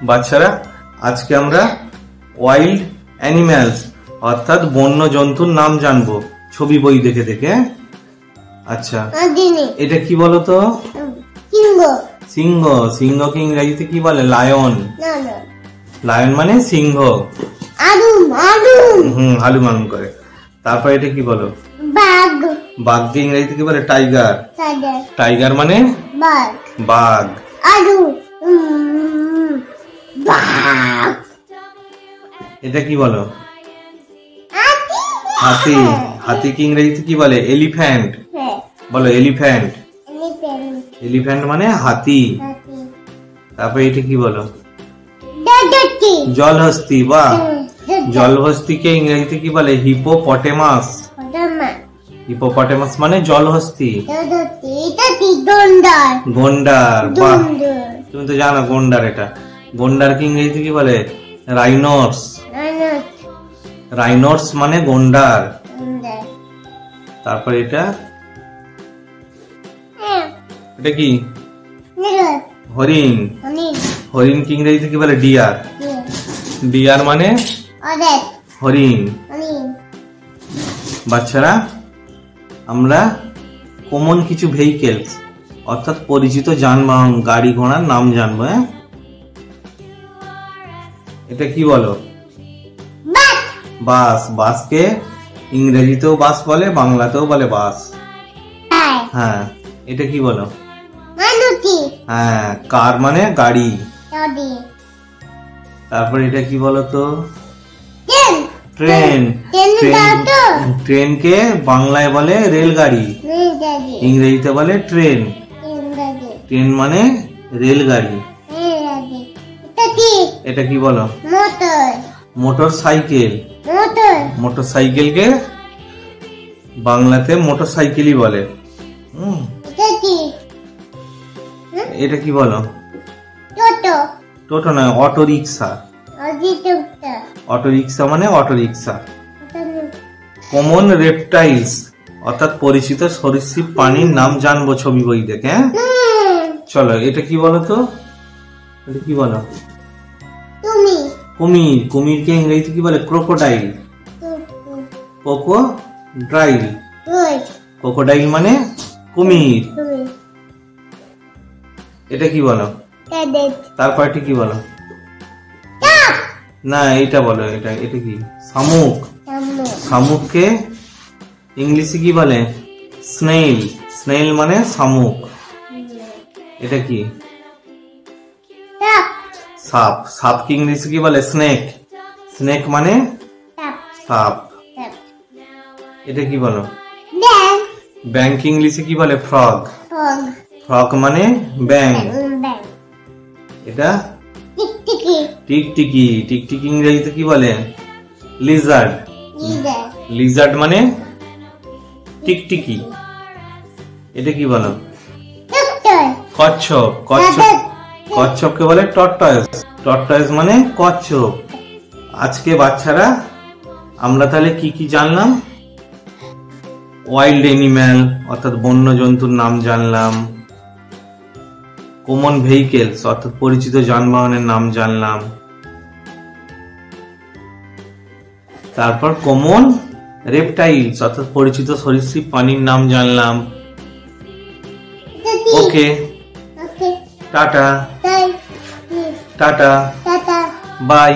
বাচ্চারা, আজকে আমরা ওয়াইল্ড অ্যানিম্যালস অর্থাৎ বন্য জন্তুর নাম জানবো ছবি বই দেখে দেখে। আচ্ছা, এটা কি বলো তো? সিংহ। সিংহ। সিংহকে ইংরেজিতে কি বলে? লায়ন। লায়ন মানে সিংহ। হালুম করে। তারপর এটা কি বলো? বাঘ। বাঘকে ইংরেজিতে কি বলে? টাইগার। টাইগার মানে বাঘ। বাঘ। এটা কি বলো? হাতি। হাতিকে ইংরেজিতে কি বলে? এলিফ্যান্ট। বলো এলিফ্যান্ট। এলিফ্যান্ট মানে হাতি। তারপর এটা কি বলো? জলহস্তি। বাহ, জলহস্তিকে ইংরেজিতে কি বলে? হিপোপটেমাস। হিপোপটেমাস মানে জলহস্তি। গন্ডার। বাহ, তুমি তো জানো গন্ডার। এটা গন্ডারকে ইংরেজিতে কি বলে? রাইনোস। রাইনোস মানে গন্ডার। তারপর এটা এটা কি? হরিণ। হরিণ কি ইংরেজিতে কি বলে? ডিয়ার। ডিয়ার মানে হরিণ। বাচ্চারা, আমরা কমন কিছু ভেহিকেলস অর্থাৎ পরিচিত যানবাহন গাড়ি ঘোড়ার নাম জানবো। এটা কি বলো? বাস। বাসকে ইংরেজিতেও বাস বলে, বাংলাতেও বলে বাস। হ্যাঁ, এটা কি বলো? হ্যাঁ, কার মানে গাড়ি। তারপর এটা কি বলো তো? ট্রেন। ট্রেনকে বাংলায় বলে রেলগাড়ি, ইংরেজিতে বলে ট্রেন। ট্রেন মানে রেলগাড়ি। এটা কি বলো? Motor cycle. মোটর সাইকেলকে বাংলাতে মোটর সাইকেলই বলে। এটা কি বলো? টোটো নয়, অটো রিক্সা। অটো রিক্সা মানে অটো রিক্সা। কমন রেপটাইলস অর্থাৎ পরিচিত সরীসৃপ প্রাণীর নাম জানবো ছবি বই দেখে। চলো, এটা কি বলো তো? এটা কি বলো? কুমির। কুমিরকে ইংরেজিতে কি বলে? ক্রোকোডাইল। ক্রোকোডাইল। ক্রোকোডাইল মানে কুমির। এটা কি বলো? তারপর এটা কি বলো? না, এটা বলো। এটা এটা কি? শামুক। শামুককে ইংলিশে কি বলে? স্নেইল। স্নেইল মানে শামুক। এটা কি? সাপ। সাপকে ইংলিশে কি বলে? স্নেক। স্নেক মানে সাপ। এটা কি বলো? ব্যাংক ইংলিশে কি বলে? ফ্রগ। ফ্রগ মানে ব্যাং। এটা টিকটিকি। টিকটিকি ইংরেজিতে কি বলে? লিজার্ড। লিজার্ড মানে টিকটিকি। এটা কি বলো? কচ্ছপ। কচ্ছপ। কচ্ছপকে বলে টর্টয়েস। টর্টয়েস মানে কচ্ছপ। আজকে বাচ্চারা আমরা তাহলে কি কি জানলাম? ওয়াইল্ড অ্যানিম্যাল অর্থাৎ বন্য জন্তুর নাম জানলাম, কমন ভেহিকেলস অর্থাৎ পরিচিত যানবাহনের নাম জানলাম, তারপর কমন রেপটাইলস অর্থাৎ পরিচিত সরীসৃপ প্রাণীর নাম জানলাম। ওকে, টাটা টাটা, বাই।